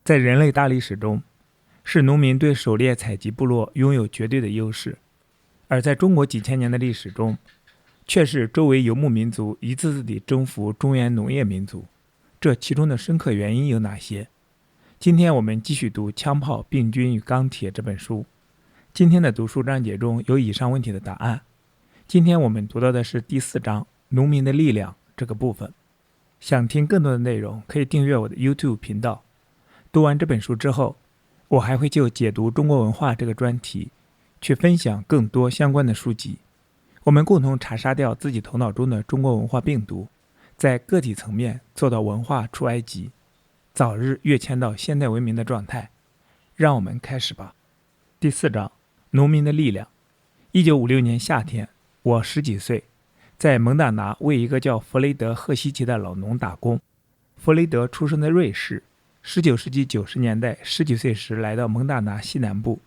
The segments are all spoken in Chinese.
在人类大历史中，是农民对狩猎采集部落拥有绝对的优势，而在中国几千年的历史中，却是周围游牧民族一次次地征服中原农业民族。这其中的深刻原因有哪些？今天我们继续读《枪炮、病菌与钢铁》这本书。今天的读书章节中有以上问题的答案。今天我们读到的是第4章农民的力量这个部分。想听更多的内容，可以订阅我的 YouTube 频道。读完这本书之后，我还会就解读中国文化这个专题去分享更多相关的书籍。我们共同查杀掉自己头脑中的中国文化病毒，在个体层面做到文化出埃及，早日跃迁到现代文明的状态。让我们开始吧。第4章农民的力量。1956年夏天，我10几岁，在蒙大拿为一个叫弗雷德·赫希奇的老农打工。弗雷德出生在瑞士，19世纪90年代10几岁时来到蒙大拿西南部，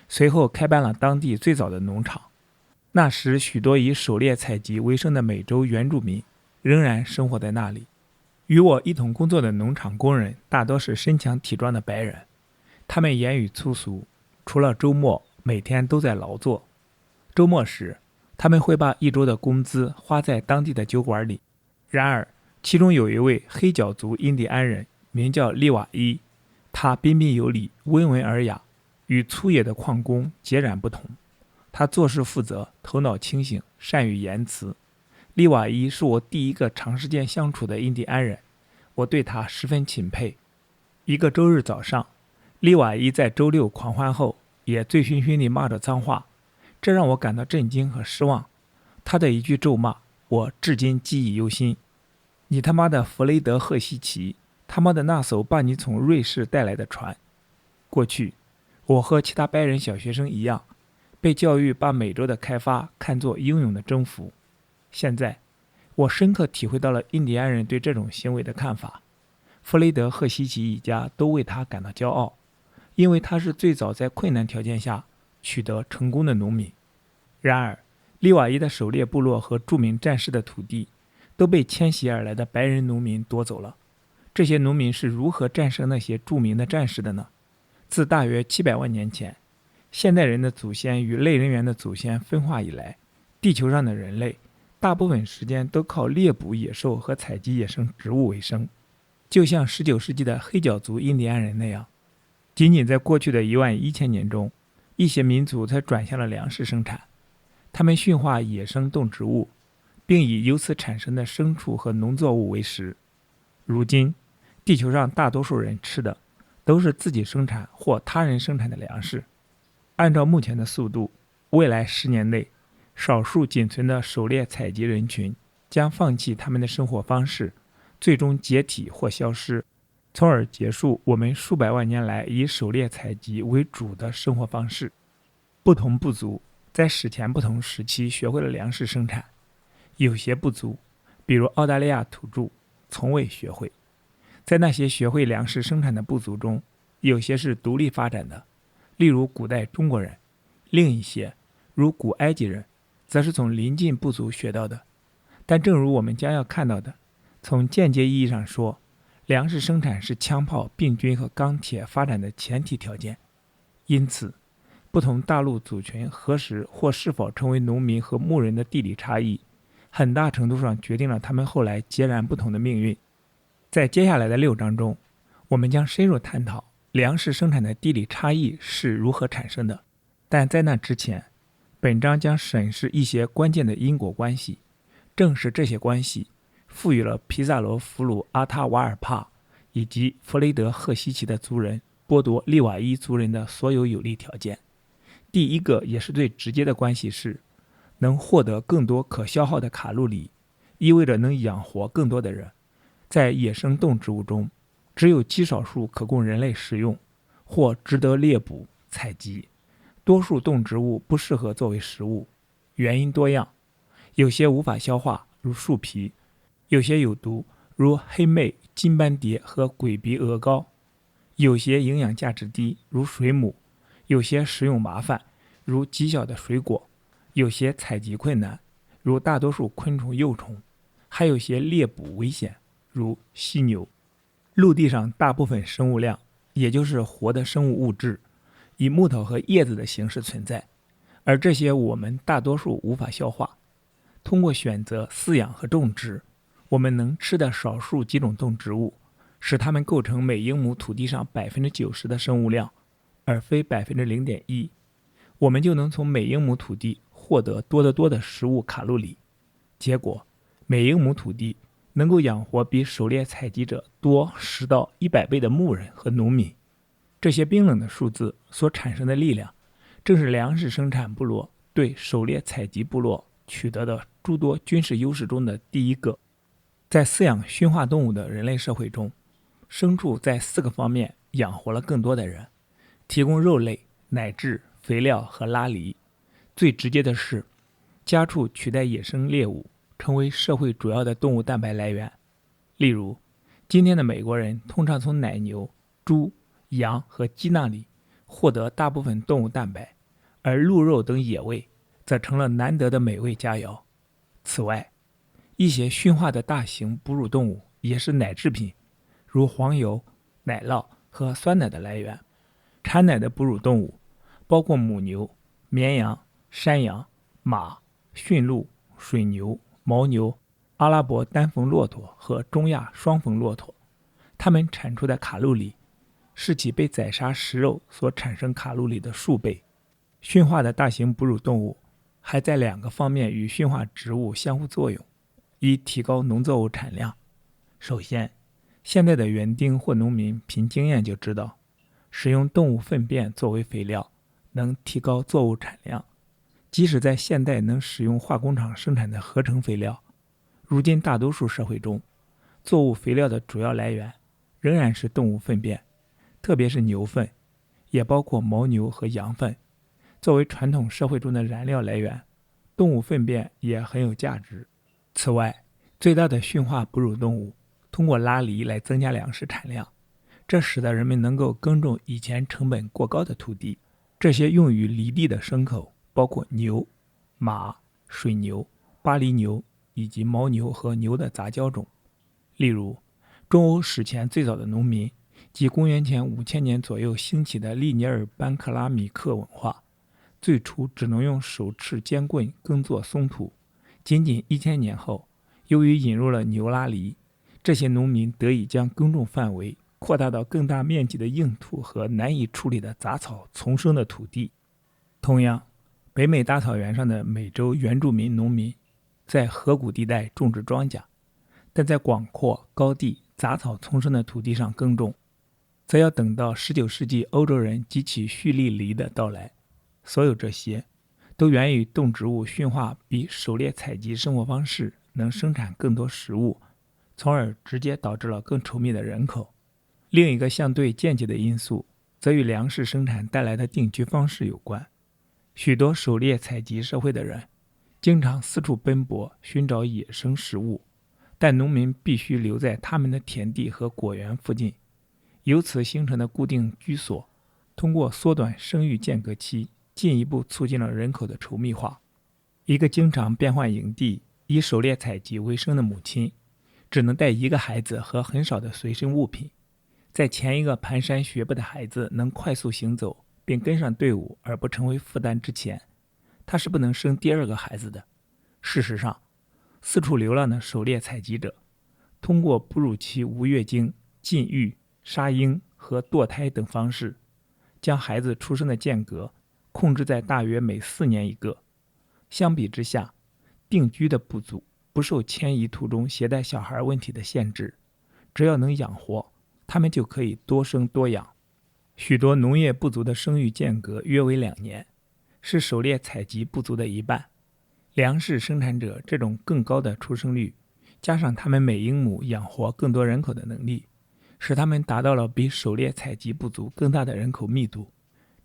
随后开办了当地最早的农场。那时许多以狩猎采集为生的美洲原住民仍然生活在那里。与我一同工作的农场工人大多是身强体壮的白人，他们言语粗俗，除了周末每天都在劳作。周末时，他们会把一周的工资花在当地的酒馆里。然而其中有一位黑脚族印第安人名叫利瓦伊，他彬彬有礼，温文尔雅，与粗野的矿工截然不同。他做事负责，头脑清醒，善于言辞。利瓦伊是我第一个长时间相处的印第安人，我对他十分钦佩。一个周日早上，利瓦伊在周六狂欢后也醉醺醺地骂着脏话，这让我感到震惊和失望。他的一句咒骂，我至今记忆犹新：你他妈的弗雷德·赫希奇，他妈的那艘把你从瑞士带来的船。过去，我和其他白人小学生一样，被教育把美洲的开发看作英勇的征服。现在，我深刻体会到了印第安人对这种行为的看法。弗雷德·赫希奇一家都为他感到骄傲，因为他是最早在困难条件下取得成功的农民。然而，利瓦伊的狩猎部落和著名战士的土地都被迁徙而来的白人农民夺走了。这些农民是如何战胜那些著名的战士的呢？自大约700万年前，现代人的祖先与类人猿的祖先分化以来，地球上的人类大部分时间都靠猎捕野兽和采集野生植物为生，就像19世纪的黑脚族印第安人那样。仅仅在过去的11000年中，一些民族才转向了粮食生产。他们驯化野生动植物，并以由此产生的牲畜和农作物为食。如今，地球上大多数人吃的都是自己生产或他人生产的粮食。按照目前的速度，未来10年内，少数仅存的狩猎采集人群将放弃他们的生活方式，最终解体或消失，从而结束我们数百万年来以狩猎采集为主的生活方式。不同部族在史前不同时期学会了粮食生产，有些部族，比如澳大利亚土著，从未学会。在那些学会粮食生产的部族中，有些是独立发展的，例如古代中国人；另一些，如古埃及人，则是从邻近部族学到的。但正如我们将要看到的，从间接意义上说，粮食生产是枪炮、病菌和钢铁发展的前提条件。因此，不同大陆族群何时或是否成为农民和牧人的地理差异，很大程度上决定了他们后来截然不同的命运。在接下来的6章中，我们将深入探讨粮食生产的地理差异是如何产生的。但在那之前，本章将审视一些关键的因果关系，正是这些关系赋予了皮萨罗俘虏阿塔瓦尔帕以及弗雷德·赫希奇的族人剥夺利瓦伊族人的所有有利条件。第一个也是最直接的关系是，能获得更多可消耗的卡路里，意味着能养活更多的人。在野生动植物中，只有极少数可供人类食用或值得猎捕采集，多数动植物不适合作为食物，原因多样。有些无法消化，如树皮；有些有毒，如黑莓、金斑蝶和鬼鼻鹅膏；有些营养价值低，如水母；有些食用麻烦，如极小的水果；有些采集困难，如大多数昆虫幼虫；还有些猎捕危险，如犀牛。陆地上大部分生物量也就是活的生物物质，以木头和叶子的形式存在，而这些我们大多数无法消化。通过选择、饲养和种植，我们能吃的少数几种动植物，使它们构成每英亩土地上90%的生物量，而非0.1%，我们就能从每英亩土地获得多得多的食物卡路里。结果，每英亩土地能够养活比狩猎采集者多10到100倍的牧人和农民。这些冰冷的数字所产生的力量，正是粮食生产部落对狩猎采集部落取得的诸多军事优势中的第一个。在饲养驯化动物的人类社会中，牲畜在4个方面养活了更多的人，提供肉类、奶质、肥料和拉犁。最直接的是，家畜取代野生猎物，成为社会主要的动物蛋白来源。例如，今天的美国人通常从奶牛、猪、羊和鸡那里获得大部分动物蛋白，而鹿肉等野味则成了难得的美味佳肴。此外，一些驯化的大型哺乳动物也是奶制品，如黄油、奶酪和酸奶的来源。产奶的哺乳动物包括母牛、绵羊、山羊、马、驯鹿、水牛、牦牛、阿拉伯单峰骆驼和中亚双峰骆驼。它们产出的卡路里是其被宰杀食肉所产生卡路里的数倍。驯化的大型哺乳动物还在2个方面与驯化植物相互作用，以提高农作物产量。首先，现在的园丁或农民凭经验就知道，使用动物粪便作为肥料能提高作物产量。即使在现代能使用化工厂生产的合成肥料，如今大多数社会中，作物肥料的主要来源仍然是动物粪便，特别是牛粪，也包括牦牛和羊粪。作为传统社会中的燃料来源，动物粪便也很有价值。此外，最大的驯化哺乳动物通过拉犁来增加粮食产量，这使得人们能够耕种以前成本过高的土地。这些用于犁地的牲口包括牛、马、水牛、巴黎牛以及牦牛和牛的杂交种。例如，中欧史前最早的农民即公元前5000年左右兴起的利尼尔班克拉米克文化，最初只能用手持尖棍耕作松土，仅仅1000年后，由于引入了牛拉犁，这些农民得以将耕种范围扩大到更大面积的硬土和难以处理的杂草丛生的土地。同样，北美大草原上的美洲原住民农民在河谷地带种植庄稼，但在广阔高地杂草丛生的土地上耕种，则要等到19世纪欧洲人及其蓄力犁的到来。所有这些都源于动植物驯化比狩猎采集生活方式能生产更多食物，从而直接导致了更稠密的人口。另一个相对间接的因素则与粮食生产带来的定居方式有关。许多狩猎采集社会的人经常四处奔波寻找野生食物，但农民必须留在他们的田地和果园附近。由此形成的固定居所，通过缩短生育间隔期，进一步促进了人口的稠密化。一个经常变换营地以狩猎采集为生的母亲，只能带1个孩子和很少的随身物品。在前一个蹒跚学步的孩子能快速行走并跟上队伍而不成为负担之前，他是不能生第2个孩子的。事实上，四处流浪的狩猎采集者通过哺乳期无月经、禁欲、杀婴和堕胎等方式，将孩子出生的间隔控制在大约每4年1个。相比之下，定居的部族不受迁移途中携带小孩问题的限制，只要能养活，他们就可以多生多养。许多农业部族的生育间隔约为2年，是狩猎采集部族的1半。粮食生产者这种更高的出生率，加上他们每英亩养活更多人口的能力，使他们达到了比狩猎采集部族更大的人口密度。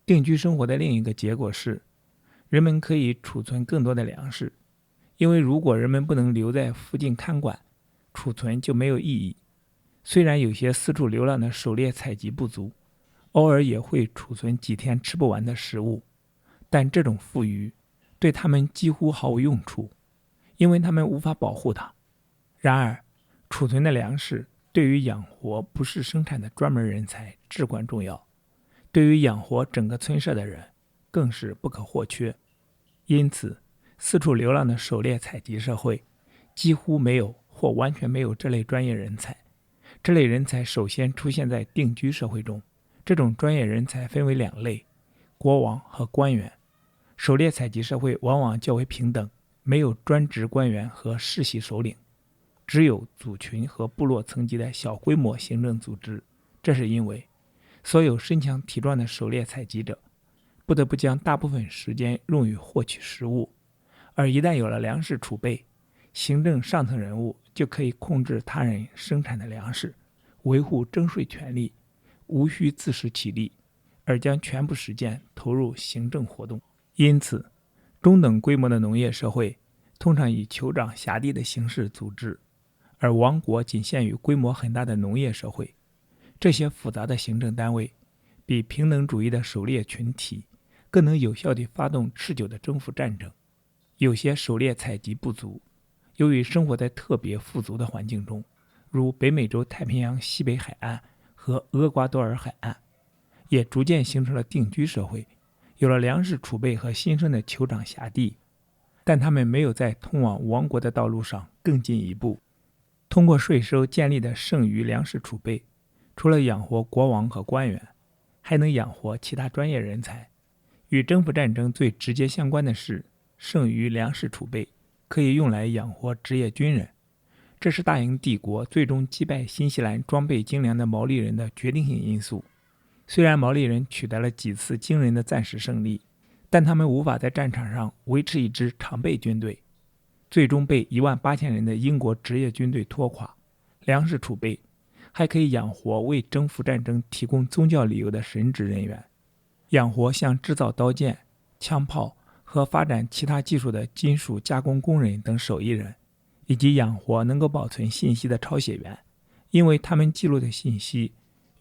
定居生活的另一个结果是，人们可以储存更多的粮食，因为如果人们不能留在附近看管，储存就没有意义。虽然有些四处流浪的狩猎采集部族偶尔也会储存几天吃不完的食物，但这种富余对他们几乎毫无用处，因为他们无法保护它。然而，储存的粮食对于养活不是生产的专门人才至关重要，对于养活整个村社的人更是不可或缺。因此，四处流浪的狩猎采集社会几乎没有或完全没有这类专业人才。这类人才首先出现在定居社会中，这种专业人才分为两类：国王和官员。狩猎采集社会往往较为平等，没有专职官员和世袭首领，只有族群和部落层级的小规模行政组织。这是因为所有身强体壮的狩猎采集者不得不将大部分时间用于获取食物，而一旦有了粮食储备，行政上层人物就可以控制他人生产的粮食，维护征税权利，无需自食其力，而将全部时间投入行政活动。因此，中等规模的农业社会通常以酋长辖地的形式组织，而王国仅限于规模很大的农业社会。这些复杂的行政单位比平等主义的狩猎群体更能有效地发动持久的征服战争。有些狩猎采集部族由于生活在特别富足的环境中，如北美洲太平洋西北海岸和厄瓜多尔海岸，也逐渐形成了定居社会，有了粮食储备和新生的酋长辖地，但他们没有在通往王国的道路上更进一步。通过税收建立的剩余粮食储备，除了养活国王和官员，还能养活其他专业人才。与征服战争最直接相关的是，剩余粮食储备可以用来养活职业军人，这是大英帝国最终击败新西兰装备精良的毛利人的决定性因素。虽然毛利人取得了几次惊人的暂时胜利，但他们无法在战场上维持一支常备军队，最终被18000人的英国职业军队拖垮。粮食储备还可以养活为征服战争提供宗教理由的神职人员，养活像制造刀剑、枪炮和发展其他技术的金属加工工人等手艺人，以及养活能够保存信息的抄写员，因为他们记录的信息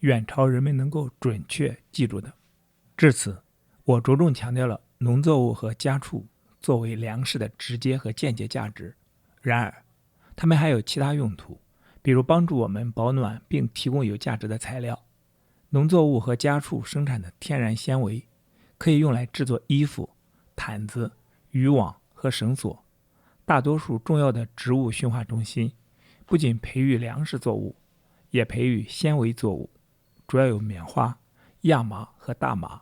远超人们能够准确记住的。至此，我着重强调了农作物和家畜作为粮食的直接和间接价值。然而，它们还有其他用途，比如帮助我们保暖并提供有价值的材料。农作物和家畜生产的天然纤维可以用来制作衣服、毯子、渔网和绳索。大多数重要的植物驯化中心不仅培育粮食作物，也培育纤维作物，主要有棉花、亚麻和大麻。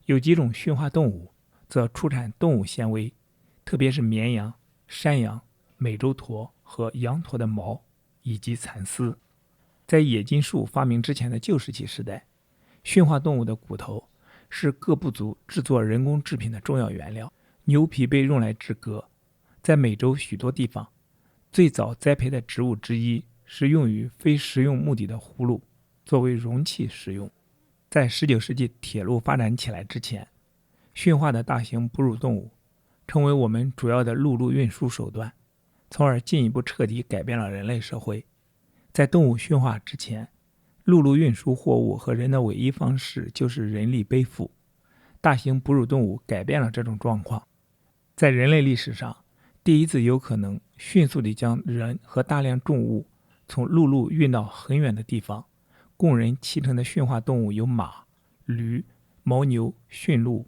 有几种驯化动物则出产动物纤维，特别是绵羊、山羊、美洲驼和羊驼的毛以及蚕丝。在冶金术发明之前的旧石器时代，驯化动物的骨头是各部族制作人工制品的重要原料。牛皮被用来制革。在美洲许多地方，最早栽培的植物之一是用于非食用目的的葫芦，作为容器使用。在19世纪铁路发展起来之前，驯化的大型哺乳动物成为我们主要的陆路运输手段，从而进一步彻底改变了人类社会。在动物驯化之前，陆路运输货物和人的唯一方式就是人力背负。大型哺乳动物改变了这种状况。在人类历史上，第一次有可能迅速地将人和大量重物从陆路运到很远的地方。供人骑乘的驯化动物有马、驴、牦牛、驯鹿、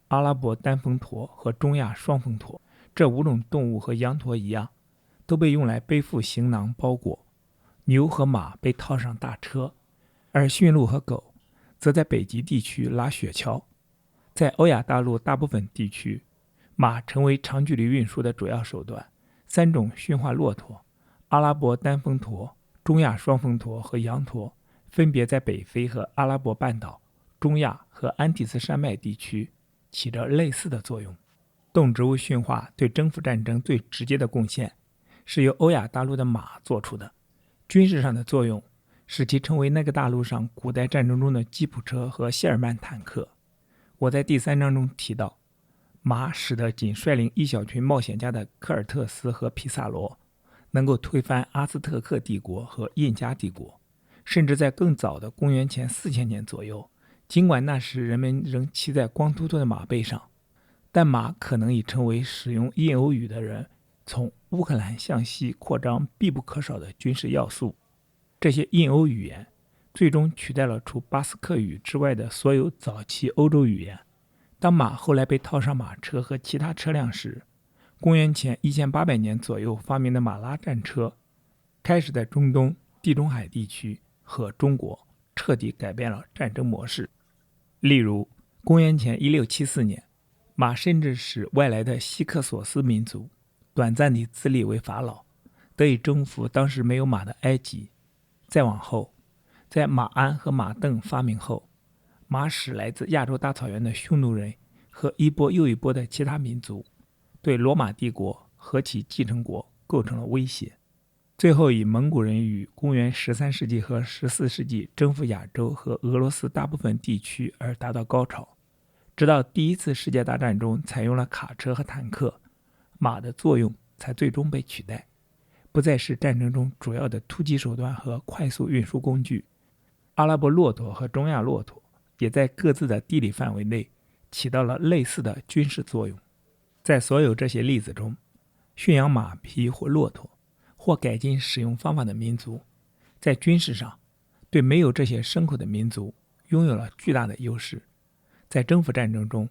阿拉伯单峰驼和中亚双峰驼。这5种动物和羊驼一样，都被用来背负行囊包裹。牛和马被套上大车，而驯鹿和狗则在北极地区拉雪橇。在欧亚大陆大部分地区，马成为长距离运输的主要手段。3种驯化骆驼，阿拉伯单峰驼、中亚双峰驼和羊驼，分别在北非和阿拉伯半岛、中亚和安第斯山脉地区起着类似的作用。动植物驯化对征服战争最直接的贡献是由欧亚大陆的马做出的。军事上的作用使其成为那个大陆上古代战争中的吉普车和谢尔曼坦克。我在第3章中提到，马使得仅率领一小群冒险家的科尔特斯和皮萨罗能够推翻阿兹特克帝国和印加帝国。甚至在更早的公元前4000年左右，尽管那时人们仍骑在光秃秃的马背上，但马可能已成为使用印欧语的人从乌克兰向西扩张必不可少的军事要素。这些印欧语言最终取代了除巴斯克语之外的所有早期欧洲语言。当马后来被套上马车和其他车辆时，公元前1800年左右发明的马拉战车开始在中东、地中海地区和中国彻底改变了战争模式。例如，公元前1674年，马甚至使外来的西克索斯民族短暂地自立为法老，得以征服当时没有马的埃及。再往后，在马鞍和马镫发明后，马使来自亚洲大草原的匈奴人和一波又一波的其他民族对罗马帝国和其继承国构成了威胁，最后以蒙古人于公元13世纪和14世纪征服亚洲和俄罗斯大部分地区而达到高潮。直到第一次世界大战中采用了卡车和坦克，马的作用才最终被取代，不再是战争中主要的突击手段和快速运输工具。阿拉伯骆驼和中亚骆驼也在各自的地理范围内起到了类似的军事作用。在所有这些例子中，驯养马匹或骆驼或改进使用方法的民族，在军事上对没有这些牲口的民族拥有了巨大的优势。在征服战争中，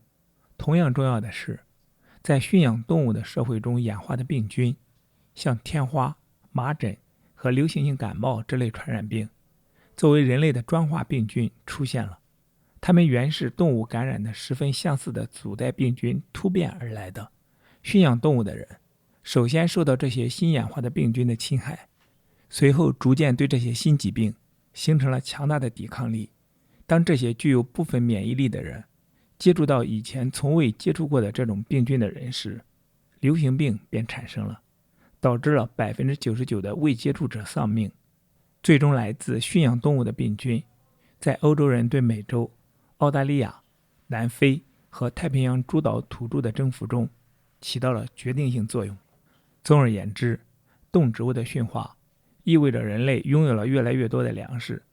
同样重要的是，在驯养动物的社会中演化的病菌，像天花、麻疹和流行性感冒这类传染病，作为人类的专化病菌出现了。它们原是动物感染的十分相似的祖代病菌突变而来的。驯养动物的人首先受到这些新演化的病菌的侵害，随后逐渐对这些新疾病形成了强大的抵抗力。当这些具有部分免疫力的人接触到以前从未接触过的这种病菌的人时，流行病便产生了，导致了 99% 的未接触者丧命。最终来自驯养动物的病菌在欧洲人对美洲、澳大利亚、南非和太平洋诸岛土著的征服中起到了决定性作用。总而言之，动植物的驯化意味着人类拥有了越来越多的粮食，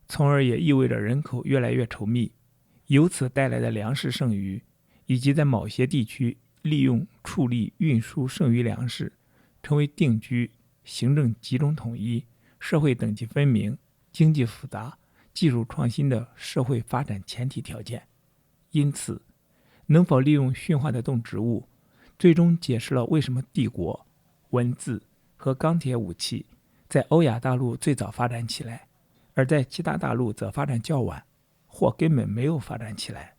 从而也意味着人口越来越稠密。由此带来的粮食剩余，以及在某些地区利用处理运输剩余粮食，成为定居、行政集中统一、社会等级分明、经济复杂、技术创新的社会发展前提条件。因此，能否利用驯化的动植物，最终解释了为什么帝国、文字和钢铁武器在欧亚大陆最早发展起来，而在其他大陆则发展较晚，或根本没有发展起来。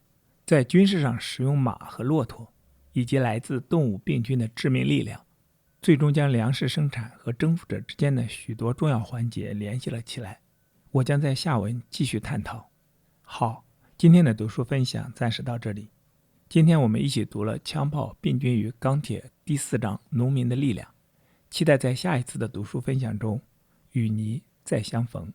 在军事上使用马和骆驼，以及来自动物病菌的致命力量，最终将粮食生产和征服者之间的许多重要环节联系了起来。我将在下文继续探讨。好，今天的读书分享暂时到这里。今天我们一起读了《枪炮、病菌与钢铁》第4章农民的力量，期待在下一次的读书分享中与你再相逢。